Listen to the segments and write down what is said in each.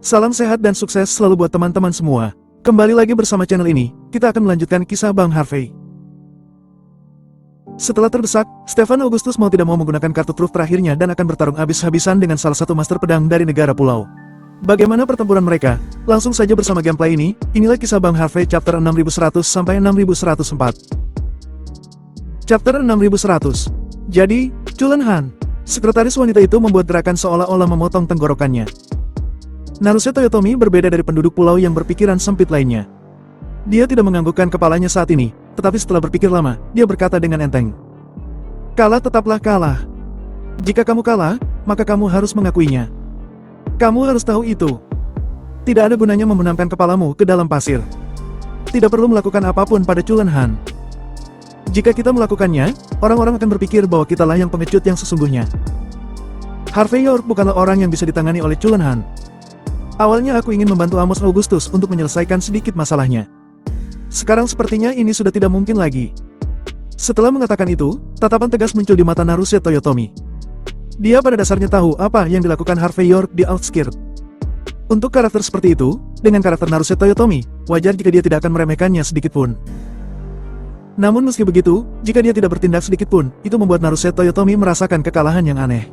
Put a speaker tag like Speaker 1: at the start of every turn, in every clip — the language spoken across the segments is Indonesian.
Speaker 1: Salam sehat dan sukses selalu buat teman-teman semua. Kembali lagi bersama channel ini, kita akan melanjutkan kisah Bang Harvey. Setelah terdesak, Stefan Augustus mau tidak mau menggunakan kartu truf terakhirnya dan akan bertarung habis-habisan dengan salah satu master pedang dari negara pulau. Bagaimana pertempuran mereka? Langsung saja bersama gameplay ini, inilah kisah Bang Harvey chapter 6100 sampai 6104. Chapter 6100. Jadi, Chulen Han, sekretaris wanita itu membuat gerakan seolah-olah memotong tenggorokannya. Naruse Toyotomi berbeda dari penduduk pulau yang berpikiran sempit lainnya. Dia tidak menganggukkan kepalanya saat ini, tetapi setelah berpikir lama, dia berkata dengan enteng. Kalah tetaplah kalah. Jika kamu kalah, maka kamu harus mengakuinya. Kamu harus tahu itu. Tidak ada gunanya membenamkan kepalamu ke dalam pasir. Tidak perlu melakukan apapun pada Chulen Han. Jika kita melakukannya, orang-orang akan berpikir bahwa kitalah yang pengecut yang sesungguhnya. Harvey York bukanlah orang yang bisa ditangani oleh Chulen Han. Awalnya aku ingin membantu Amos Augustus untuk menyelesaikan sedikit masalahnya. Sekarang sepertinya ini sudah tidak mungkin lagi. Setelah mengatakan itu, tatapan tegas muncul di mata Naruse Toyotomi. Dia pada dasarnya tahu apa yang dilakukan Harvey York di Outskirt. Untuk karakter seperti itu, dengan karakter Naruse Toyotomi, wajar jika dia tidak akan meremehkannya sedikit pun. Namun meski begitu, jika dia tidak bertindak sedikit pun, itu membuat Naruse Toyotomi merasakan kekalahan yang aneh.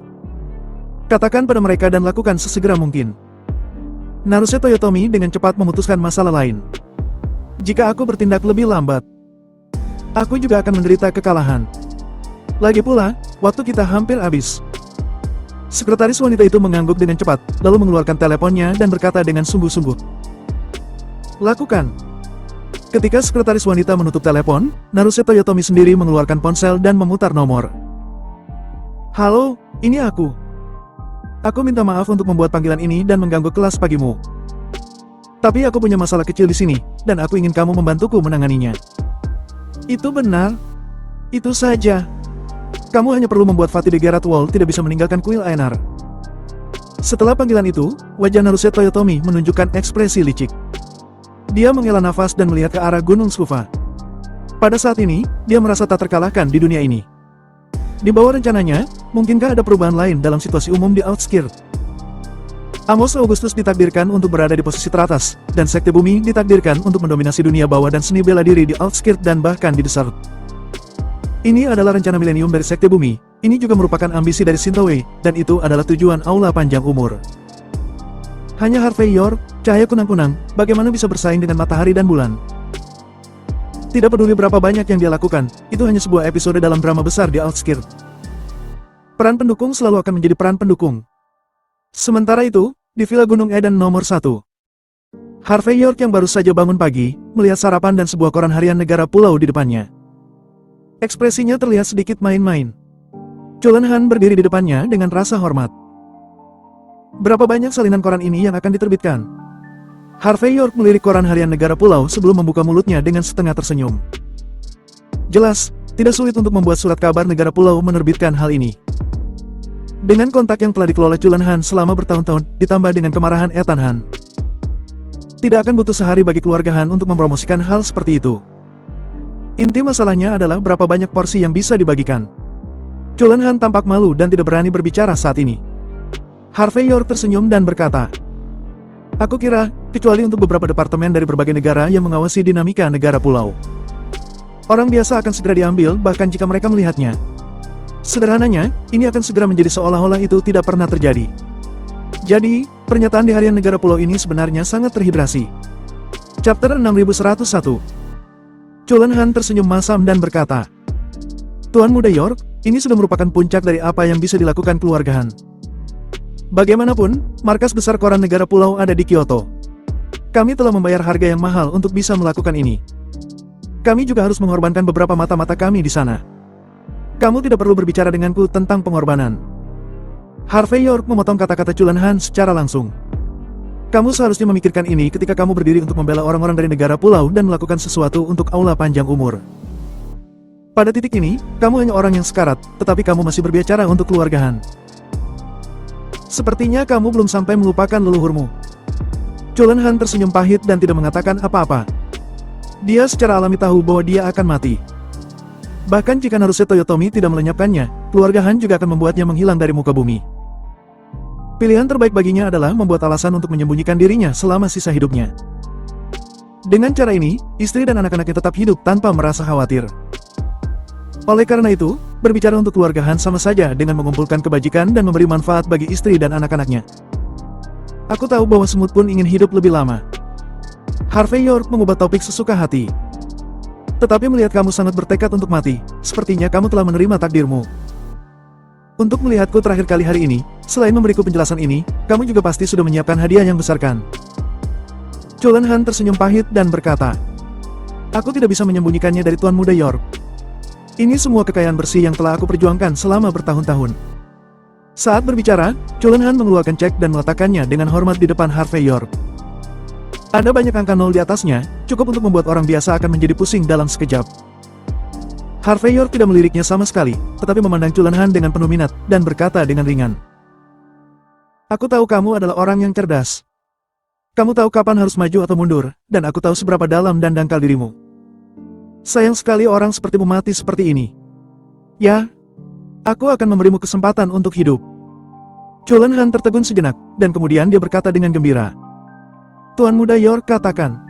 Speaker 1: Katakan pada mereka dan lakukan sesegera mungkin. Naruse Toyotomi dengan cepat memutuskan masalah lain. Jika aku bertindak lebih lambat, aku juga akan menderita kekalahan. Lagi pula, waktu kita hampir habis. Sekretaris wanita itu mengangguk dengan cepat, lalu mengeluarkan teleponnya dan berkata dengan sungguh-sungguh. Lakukan. Ketika sekretaris wanita menutup telepon, Naruse Toyotomi sendiri mengeluarkan ponsel dan memutar nomor. Halo, ini aku. Aku minta maaf untuk membuat panggilan ini dan mengganggu kelas pagimu. Tapi aku punya masalah kecil di sini, dan aku ingin kamu membantuku menanganinya. Itu benar. Itu saja. Kamu hanya perlu membuat Fatih de Gerard Wall tidak bisa meninggalkan kuil Aenar. Setelah panggilan itu, wajah Naruse Toyotomi menunjukkan ekspresi licik. Dia menghela nafas dan melihat ke arah Gunung Scufa. Pada saat ini, dia merasa tak terkalahkan di dunia ini. Di bawah rencananya, mungkinkah ada perubahan lain dalam situasi umum di Outskirt? Amos Augustus ditakdirkan untuk berada di posisi teratas, dan Sekte Bumi ditakdirkan untuk mendominasi dunia bawah dan seni bela diri di Outskirt dan bahkan di Desert. Ini adalah rencana milenium dari Sekte Bumi, ini juga merupakan ambisi dari Shintoe, dan itu adalah tujuan Aula Panjang Umur. Hanya Harvey York, cahaya kunang-kunang, bagaimana bisa bersaing dengan matahari dan bulan? Tidak peduli berapa banyak yang dia lakukan, itu hanya sebuah episode dalam drama besar di Outskirt. Peran pendukung selalu akan menjadi peran pendukung. Sementara itu, di Villa Gunung Eden nomor 1. Harvey York yang baru saja bangun pagi, melihat sarapan dan sebuah koran harian negara pulau di depannya. Ekspresinya terlihat sedikit main-main. Chulen Han berdiri di depannya dengan rasa hormat. Berapa banyak salinan koran ini yang akan diterbitkan? Harvey York melirik koran harian negara pulau sebelum membuka mulutnya dengan setengah tersenyum. Jelas, tidak sulit untuk membuat surat kabar negara pulau menerbitkan hal ini. Dengan kontak yang telah dikelola Chulen Han selama bertahun-tahun, ditambah dengan kemarahan Ethan Han. Tidak akan butuh sehari bagi keluarga Han untuk mempromosikan hal seperti itu. Inti masalahnya adalah berapa banyak porsi yang bisa dibagikan. Chulen Han tampak malu dan tidak berani berbicara saat ini. Harvey York tersenyum dan berkata, aku kira, kecuali untuk beberapa departemen dari berbagai negara yang mengawasi dinamika negara pulau. Orang biasa akan segera diambil bahkan jika mereka melihatnya. Sederhananya, ini akan segera menjadi seolah-olah itu tidak pernah terjadi. Jadi, pernyataan di harian negara pulau ini sebenarnya sangat terhidrasi. Chapter 6101. Chulen Han tersenyum masam dan berkata, Tuan Muda York, ini sudah merupakan puncak dari apa yang bisa dilakukan keluarga Han. Bagaimanapun, markas besar koran negara pulau ada di Kyoto. Kami telah membayar harga yang mahal untuk bisa melakukan ini. Kami juga harus mengorbankan beberapa mata-mata kami di sana. Kamu tidak perlu berbicara denganku tentang pengorbanan. Harvey York memotong kata-kata Chulen Han secara langsung. Kamu seharusnya memikirkan ini ketika kamu berdiri untuk membela orang-orang dari negara pulau dan melakukan sesuatu untuk Aula Panjang Umur. Pada titik ini, kamu hanya orang yang sekarat, tetapi kamu masih berbicara untuk keluarga Han. Sepertinya kamu belum sampai melupakan leluhurmu. Chulen Han tersenyum pahit dan tidak mengatakan apa-apa. Dia secara alami tahu bahwa dia akan mati. Bahkan jika Naruse Toyotomi tidak melenyapkannya, keluarga Han juga akan membuatnya menghilang dari muka bumi. Pilihan terbaik baginya adalah membuat alasan untuk menyembunyikan dirinya selama sisa hidupnya. Dengan cara ini, istri dan anak-anaknya tetap hidup tanpa merasa khawatir. Oleh karena itu, berbicara untuk keluarga Han sama saja dengan mengumpulkan kebajikan dan memberi manfaat bagi istri dan anak-anaknya. Aku tahu bahwa semut pun ingin hidup lebih lama. Harvey York mengubah topik sesuka hati. Tetapi melihat kamu sangat bertekad untuk mati, sepertinya kamu telah menerima takdirmu. Untuk melihatku terakhir kali hari ini, selain memberiku penjelasan ini, kamu juga pasti sudah menyiapkan hadiah yang besar kan? Chulen Han tersenyum pahit dan berkata, "Aku tidak bisa menyembunyikannya dari Tuan Muda York. Ini semua kekayaan bersih yang telah aku perjuangkan selama bertahun-tahun." Saat berbicara, Chulen Han mengeluarkan cek dan meletakkannya dengan hormat di depan Harvey York. Ada banyak angka nol di atasnya, cukup untuk membuat orang biasa akan menjadi pusing dalam sekejap. Harvey York tidak meliriknya sama sekali, tetapi memandang Chulen Han dengan penuh minat, dan berkata dengan ringan, "Aku tahu kamu adalah orang yang cerdas. Kamu tahu kapan harus maju atau mundur, dan aku tahu seberapa dalam dan dangkal dirimu. Sayang sekali orang sepertimu mati seperti ini. Ya, aku akan memberimu kesempatan untuk hidup." Chulen Han tertegun sejenak, dan kemudian dia berkata dengan gembira, "Tuan Muda York katakan,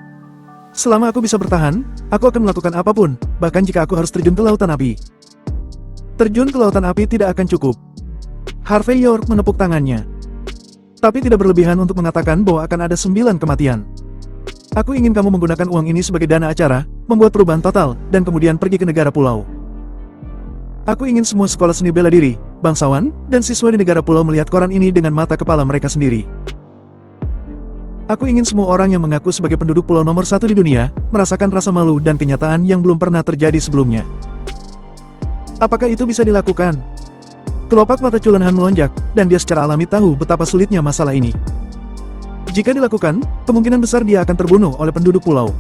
Speaker 1: selama aku bisa bertahan, aku akan melakukan apapun, bahkan jika aku harus terjun ke lautan api." Terjun ke lautan api tidak akan cukup. Harvey York menepuk tangannya. Tapi tidak berlebihan untuk mengatakan bahwa akan ada 9 kematian. Aku ingin kamu menggunakan uang ini sebagai dana acara, membuat perubahan total, dan kemudian pergi ke negara pulau. Aku ingin semua sekolah seni bela diri, bangsawan, dan siswa di negara pulau melihat koran ini dengan mata kepala mereka sendiri. Aku ingin semua orang yang mengaku sebagai penduduk pulau nomor 1 di dunia, merasakan rasa malu dan kenyataan yang belum pernah terjadi sebelumnya. Apakah itu bisa dilakukan? Kelopak mata Chulen Han melonjak, dan dia secara alami tahu betapa sulitnya masalah ini. Jika dilakukan, kemungkinan besar dia akan terbunuh oleh penduduk pulau.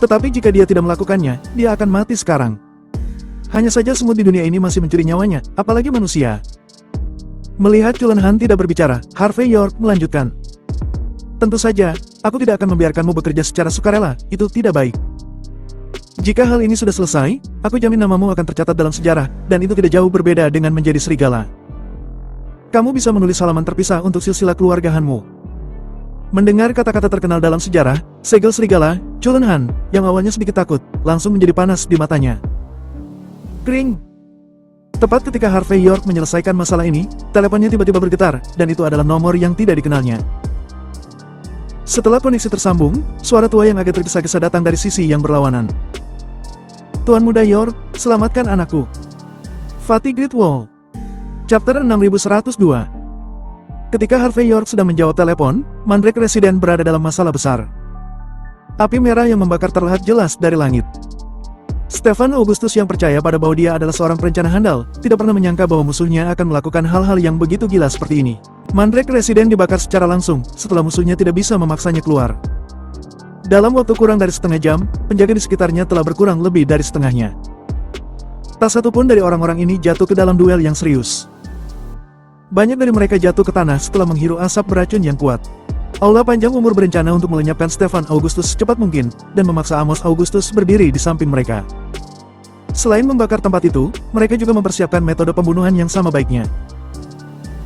Speaker 1: Tetapi jika dia tidak melakukannya, dia akan mati sekarang. Hanya saja semut di dunia ini masih mencuri nyawanya, apalagi manusia. Melihat Chulen Han tidak berbicara, Harvey York melanjutkan, "Tentu saja, aku tidak akan membiarkanmu bekerja secara sukarela, itu tidak baik. Jika hal ini sudah selesai, aku jamin namamu akan tercatat dalam sejarah, dan itu tidak jauh berbeda dengan menjadi serigala. Kamu bisa menulis halaman terpisah untuk silsilah keluarga Hanmu." Mendengar kata-kata terkenal dalam sejarah, segel serigala, Chulen Han, yang awalnya sedikit takut, langsung menjadi panas di matanya. Kring! Tepat ketika Harvey York menyelesaikan masalah ini, teleponnya tiba-tiba bergetar, dan itu adalah nomor yang tidak dikenalnya. Setelah koneksi tersambung, suara tua yang agak tergesa-gesa datang dari sisi yang berlawanan. "Tuan Muda York, selamatkan anakku." Fatih Great Wall. Chapter 6102. Ketika Harvey York sedang menjawab telepon, Mandrake Residen berada dalam masalah besar. Api merah yang membakar terlihat jelas dari langit. Stefan Augustus yang percaya pada bahwa dia adalah seorang perencana handal, tidak pernah menyangka bahwa musuhnya akan melakukan hal-hal yang begitu gila seperti ini. Mandrake Residen dibakar secara langsung, setelah musuhnya tidak bisa memaksanya keluar. Dalam waktu kurang dari setengah jam, penjaga di sekitarnya telah berkurang lebih dari setengahnya. Tak satu pun dari orang-orang ini jatuh ke dalam duel yang serius. Banyak dari mereka jatuh ke tanah setelah menghirup asap beracun yang kuat. Aula panjang umur berencana untuk melenyapkan Stefan Augustus secepat mungkin, dan memaksa Amos Augustus berdiri di samping mereka. Selain membakar tempat itu, mereka juga mempersiapkan metode pembunuhan yang sama baiknya.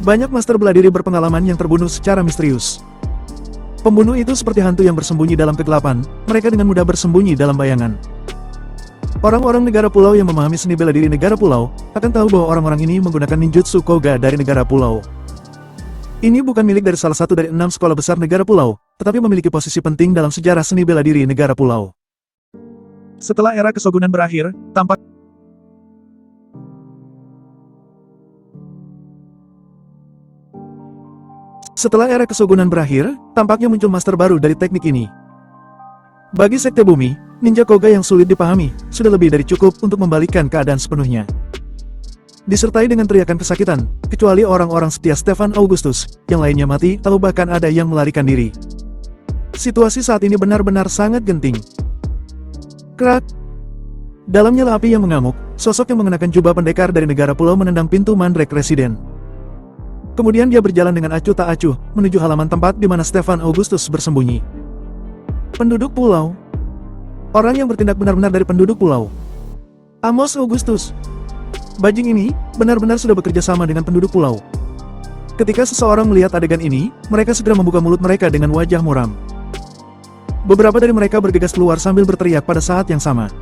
Speaker 1: Banyak master bela diri berpengalaman yang terbunuh secara misterius. Pembunuh itu seperti hantu yang bersembunyi dalam kegelapan, mereka dengan mudah bersembunyi dalam bayangan. Orang-orang negara pulau yang memahami seni bela diri negara pulau, akan tahu bahwa orang-orang ini menggunakan ninjutsu koga dari negara pulau. Ini bukan milik dari salah satu dari 6 sekolah besar negara pulau, tetapi memiliki posisi penting dalam sejarah seni bela diri negara pulau. Setelah era kesogunan berakhir, tampaknya muncul master baru dari teknik ini. Bagi Sekte Bumi, Ninja Koga yang sulit dipahami, sudah lebih dari cukup untuk membalikkan keadaan sepenuhnya. Disertai dengan teriakan kesakitan, kecuali orang-orang setia Stefan Augustus, yang lainnya mati atau bahkan ada yang melarikan diri. Situasi saat ini benar-benar sangat genting. Krak! Dalam nyala api yang mengamuk, sosok yang mengenakan jubah pendekar dari negara pulau menendang pintu Mandrake Residen. Kemudian dia berjalan dengan acuh tak acuh, menuju halaman tempat di mana Stefan Augustus bersembunyi. Penduduk pulau. Orang yang bertindak benar-benar dari penduduk pulau. Amos Augustus. Bajing ini benar-benar sudah bekerja sama dengan penduduk pulau. Ketika seseorang melihat adegan ini, mereka segera membuka mulut mereka dengan wajah muram. Beberapa dari mereka bergegas keluar sambil berteriak pada saat yang sama.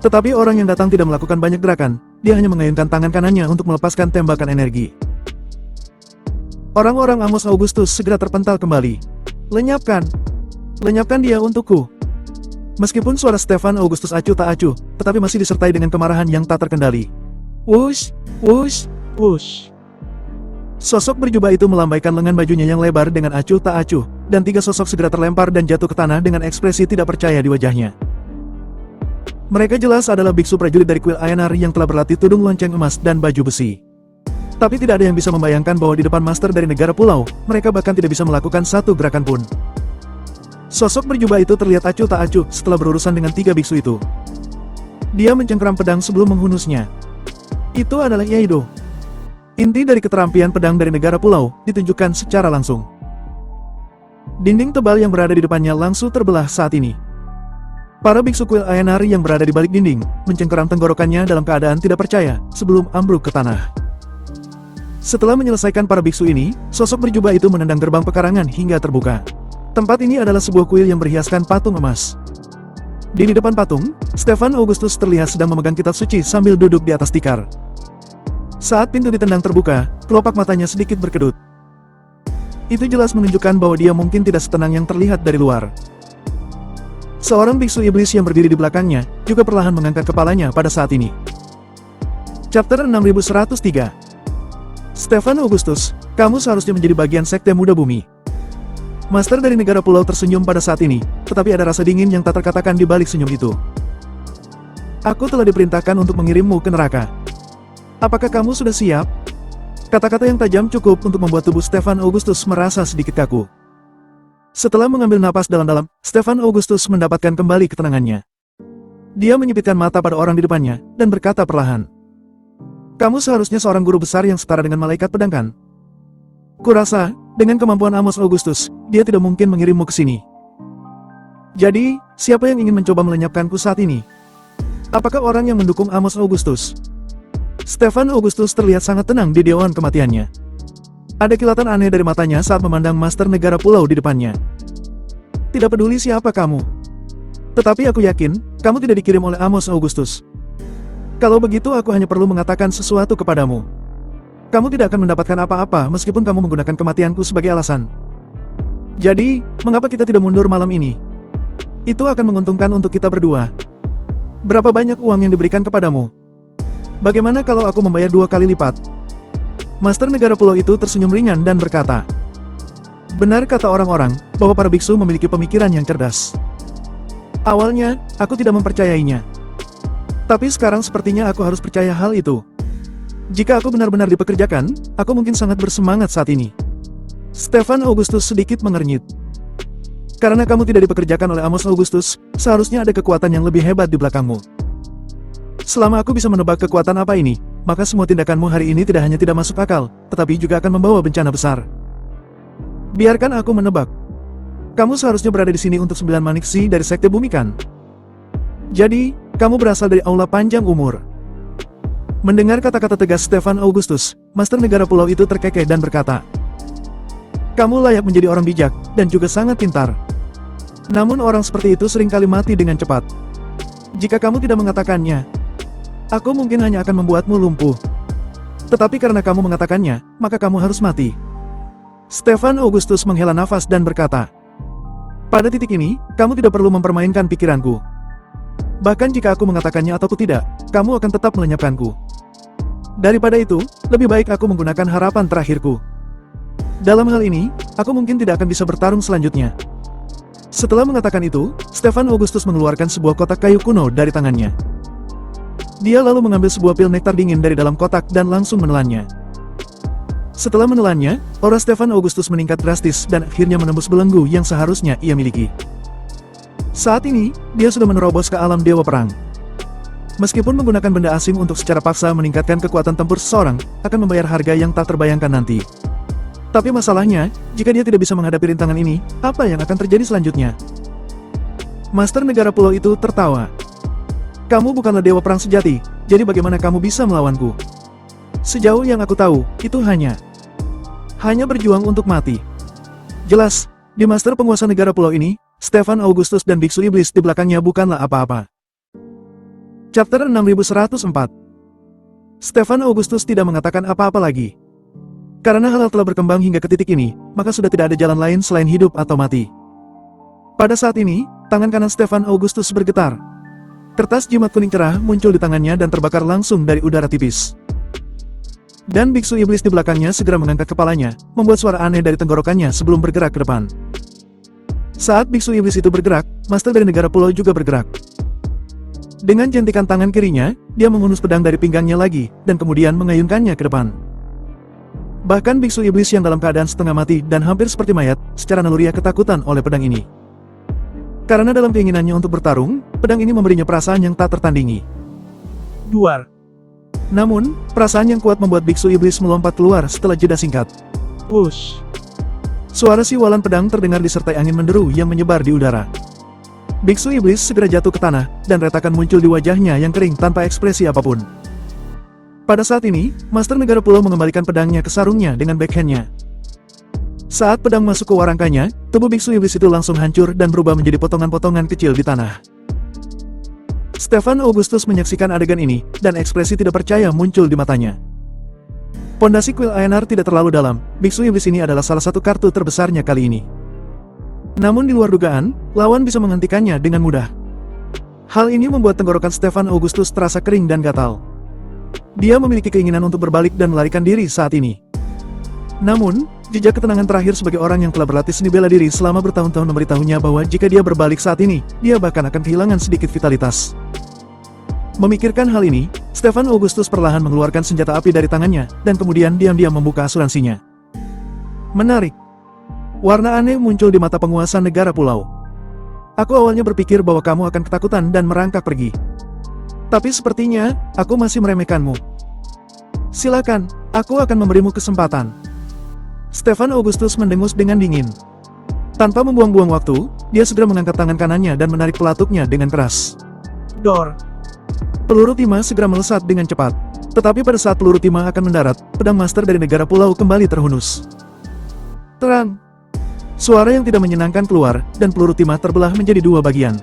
Speaker 1: Tetapi orang yang datang tidak melakukan banyak gerakan, dia hanya mengayunkan tangan kanannya untuk melepaskan tembakan energi. Orang-orang Amos Augustus segera terpental kembali. Lenyapkan! Lenyapkan dia untukku! Meskipun suara Stefan Augustus acuh tak acuh, tetapi masih disertai dengan kemarahan yang tak terkendali. Wush! Wush! Wush! Sosok berjubah itu melambaikan lengan bajunya yang lebar dengan acuh tak acuh, dan tiga sosok segera terlempar dan jatuh ke tanah dengan ekspresi tidak percaya di wajahnya. Mereka jelas adalah biksu prajurit dari kuil Aenar yang telah berlatih tudung lonceng emas dan baju besi. Tapi tidak ada yang bisa membayangkan bahwa di depan master dari negara pulau, mereka bahkan tidak bisa melakukan satu gerakan pun. Sosok berjubah itu terlihat acuh tak acuh setelah berurusan dengan tiga biksu itu. Dia mencengkeram pedang sebelum menghunusnya. Itu adalah Iaido. Inti dari keterampilan pedang dari negara pulau ditunjukkan secara langsung. Dinding tebal yang berada di depannya langsung terbelah saat ini. Para biksu kuil Aenar yang berada di balik dinding mencengkeram tenggorokannya dalam keadaan tidak percaya sebelum ambruk ke tanah. Setelah menyelesaikan para biksu ini, sosok berjubah itu menendang gerbang pekarangan hingga terbuka. Tempat ini adalah sebuah kuil yang berhiaskan patung emas. Di depan patung, Stefan Augustus terlihat sedang memegang kitab suci sambil duduk di atas tikar. Saat pintu ditendang terbuka, kelopak matanya sedikit berkedut. Itu jelas menunjukkan bahwa dia mungkin tidak setenang yang terlihat dari luar. Seorang biksu iblis yang berdiri di belakangnya juga perlahan mengangkat kepalanya pada saat ini. Chapter 6103. Stefan Augustus, kamu seharusnya menjadi bagian sekte muda bumi. Master dari negara pulau tersenyum pada saat ini, tetapi ada rasa dingin yang tak terkatakan di balik senyum itu. Aku telah diperintahkan untuk mengirimmu ke neraka. Apakah kamu sudah siap? Kata-kata yang tajam cukup untuk membuat tubuh Stefan Augustus merasa sedikit kaku. Setelah mengambil napas dalam-dalam, Stefan Augustus mendapatkan kembali ketenangannya. Dia menyipitkan mata pada orang di depannya, dan berkata perlahan. Kamu seharusnya seorang guru besar yang setara dengan malaikat pedang kan? Kurasa, dengan kemampuan Amos Augustus, dia tidak mungkin mengirimmu ke sini. Jadi, siapa yang ingin mencoba melenyapkanku saat ini? Apakah orang yang mendukung Amos Augustus? Stefan Augustus terlihat sangat tenang di dewan kematiannya. Ada kilatan aneh dari matanya saat memandang master negara pulau di depannya. Tidak peduli siapa kamu. Tetapi aku yakin, kamu tidak dikirim oleh Amos Augustus. Kalau begitu aku hanya perlu mengatakan sesuatu kepadamu. Kamu tidak akan mendapatkan apa-apa meskipun kamu menggunakan kematianku sebagai alasan. Jadi, mengapa kita tidak mundur malam ini? Itu akan menguntungkan untuk kita berdua. Berapa banyak uang yang diberikan kepadamu? Bagaimana kalau aku membayar 2 kali lipat? Master negara pulau itu tersenyum ringan dan berkata, benar kata orang-orang, bahwa para biksu memiliki pemikiran yang cerdas. Awalnya, aku tidak mempercayainya. Tapi sekarang sepertinya aku harus percaya hal itu. Jika aku benar-benar dipekerjakan, aku mungkin sangat bersemangat saat ini. Stefan Augustus sedikit mengernyit. Karena kamu tidak dipekerjakan oleh Amos Augustus, seharusnya ada kekuatan yang lebih hebat di belakangmu. Selama aku bisa menebak kekuatan apa ini, maka semua tindakanmu hari ini tidak hanya tidak masuk akal, tetapi juga akan membawa bencana besar. Biarkan aku menebak. Kamu seharusnya berada di sini untuk 9 maniksi dari sekte bumi kan? Jadi, kamu berasal dari aula panjang umur. Mendengar kata-kata tegas Stefan Augustus, master negara pulau itu terkekeh dan berkata, kamu layak menjadi orang bijak, dan juga sangat pintar. Namun orang seperti itu seringkali mati dengan cepat. Jika kamu tidak mengatakannya, aku mungkin hanya akan membuatmu lumpuh. Tetapi karena kamu mengatakannya, maka kamu harus mati. Stefan Augustus menghela nafas dan berkata, pada titik ini, kamu tidak perlu mempermainkan pikiranku. Bahkan jika aku mengatakannya ataupun tidak, kamu akan tetap melenyapkanku. Daripada itu, lebih baik aku menggunakan harapan terakhirku. Dalam hal ini, aku mungkin tidak akan bisa bertarung selanjutnya. Setelah mengatakan itu, Stefan Augustus mengeluarkan sebuah kotak kayu kuno dari tangannya. Dia lalu mengambil sebuah pil nektar dingin dari dalam kotak dan langsung menelannya. Setelah menelannya, aura Stefan Augustus meningkat drastis dan akhirnya menembus belenggu yang seharusnya ia miliki. Saat ini, dia sudah menerobos ke alam dewa perang. Meskipun menggunakan benda asing untuk secara paksa meningkatkan kekuatan tempur seseorang, akan membayar harga yang tak terbayangkan nanti. Tapi masalahnya, jika dia tidak bisa menghadapi rintangan ini, apa yang akan terjadi selanjutnya? Master negara pulau itu tertawa. Kamu bukanlah dewa perang sejati, jadi bagaimana kamu bisa melawanku? Sejauh yang aku tahu, itu hanya berjuang untuk mati. Jelas, di Master Penguasa Negara Pulau ini, Stefan Augustus dan Biksu Iblis di belakangnya bukanlah apa-apa. Chapter 6104. Stefan Augustus tidak mengatakan apa-apa lagi. Karena hal telah berkembang hingga ke titik ini, maka sudah tidak ada jalan lain selain hidup atau mati. Pada saat ini, tangan kanan Stefan Augustus bergetar. Kertas jimat kuning cerah muncul di tangannya dan terbakar langsung dari udara tipis. Dan Biksu Iblis di belakangnya segera mengangkat kepalanya, membuat suara aneh dari tenggorokannya sebelum bergerak ke depan. Saat Biksu Iblis itu bergerak, Master dari Negara Pulau juga bergerak. Dengan jentikan tangan kirinya, dia menghunus pedang dari pinggangnya lagi, dan kemudian mengayunkannya ke depan. Bahkan Biksu Iblis yang dalam keadaan setengah mati dan hampir seperti mayat, secara naluriah ketakutan oleh pedang ini. Karena dalam keinginannya untuk bertarung, pedang ini memberinya perasaan yang tak tertandingi. Duar. Namun, perasaan yang kuat membuat Biksu Iblis melompat keluar setelah jeda singkat. Push. Suara siwalan pedang terdengar disertai angin menderu yang menyebar di udara. Biksu Iblis segera jatuh ke tanah, dan retakan muncul di wajahnya yang kering tanpa ekspresi apapun. Pada saat ini, Master Negara Pulau mengembalikan pedangnya ke sarungnya dengan backhandnya. Saat pedang masuk ke warangkanya, tubuh Biksu Iblis itu langsung hancur dan berubah menjadi potongan-potongan kecil di tanah. Stefan Augustus menyaksikan adegan ini, dan ekspresi tidak percaya muncul di matanya. Pondasi kuil Aenar tidak terlalu dalam, Biksu Iblis ini adalah salah satu kartu terbesarnya kali ini. Namun di luar dugaan, lawan bisa menghentikannya dengan mudah. Hal ini membuat tenggorokan Stefan Augustus terasa kering dan gatal. Dia memiliki keinginan untuk berbalik dan melarikan diri saat ini. Namun, jejak ketenangan terakhir sebagai orang yang telah berlatih seni bela diri selama bertahun-tahun memberitahunya bahwa jika dia berbalik saat ini, dia bahkan akan kehilangan sedikit vitalitas. Memikirkan hal ini, Stefan Augustus perlahan mengeluarkan senjata api dari tangannya, dan kemudian diam-diam membuka asuransinya. Menarik. Warna aneh muncul di mata penguasa negara pulau. Aku awalnya berpikir bahwa kamu akan ketakutan dan merangkak pergi. Tapi sepertinya, aku masih meremehkanmu. Silakan, aku akan memberimu kesempatan. Stefan Augustus mendengus dengan dingin. Tanpa membuang-buang waktu, dia segera mengangkat tangan kanannya dan menarik pelatuknya dengan keras. Dor. Peluru timah segera melesat dengan cepat. Tetapi pada saat peluru timah akan mendarat, pedang Master dari Negara Pulau kembali terhunus. Terang. Suara yang tidak menyenangkan keluar, dan peluru timah terbelah menjadi dua bagian.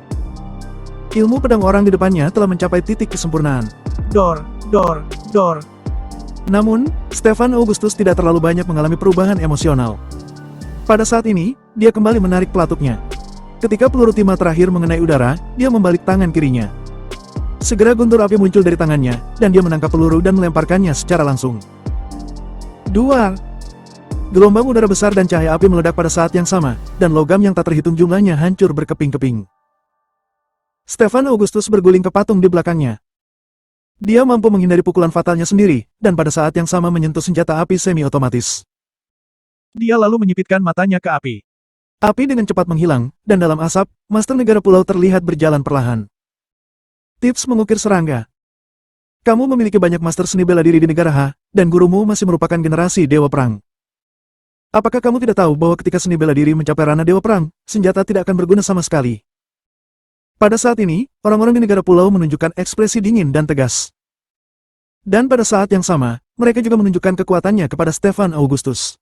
Speaker 1: Ilmu pedang orang di depannya telah mencapai titik kesempurnaan. Dor, dor, dor. Namun, Stefan Augustus tidak terlalu banyak mengalami perubahan emosional. Pada saat ini, dia kembali menarik pelatuknya. Ketika peluru timah terakhir mengenai udara, dia membalik tangan kirinya. Segera guntur api muncul dari tangannya, dan dia menangkap peluru dan melemparkannya secara langsung. Duar. Gelombang udara besar dan cahaya api meledak pada saat yang sama, dan logam yang tak terhitung jumlahnya hancur berkeping-keping. Stefan Augustus berguling ke patung di belakangnya. Dia mampu menghindari pukulan fatalnya sendiri, dan pada saat yang sama menyentuh senjata api semi-otomatis. Dia lalu menyipitkan matanya ke api. Api dengan cepat menghilang, dan dalam asap, Master Negara Pulau terlihat berjalan perlahan. Tips mengukir serangga. Kamu memiliki banyak master seni bela diri di negara H, dan gurumu masih merupakan generasi Dewa Perang. Apakah kamu tidak tahu bahwa ketika seni bela diri mencapai ranah Dewa Perang, senjata tidak akan berguna sama sekali? Pada saat ini, orang-orang di Negara Pulau menunjukkan ekspresi dingin dan tegas. Dan pada saat yang sama, mereka juga menunjukkan kekuatannya kepada Stefan Augustus.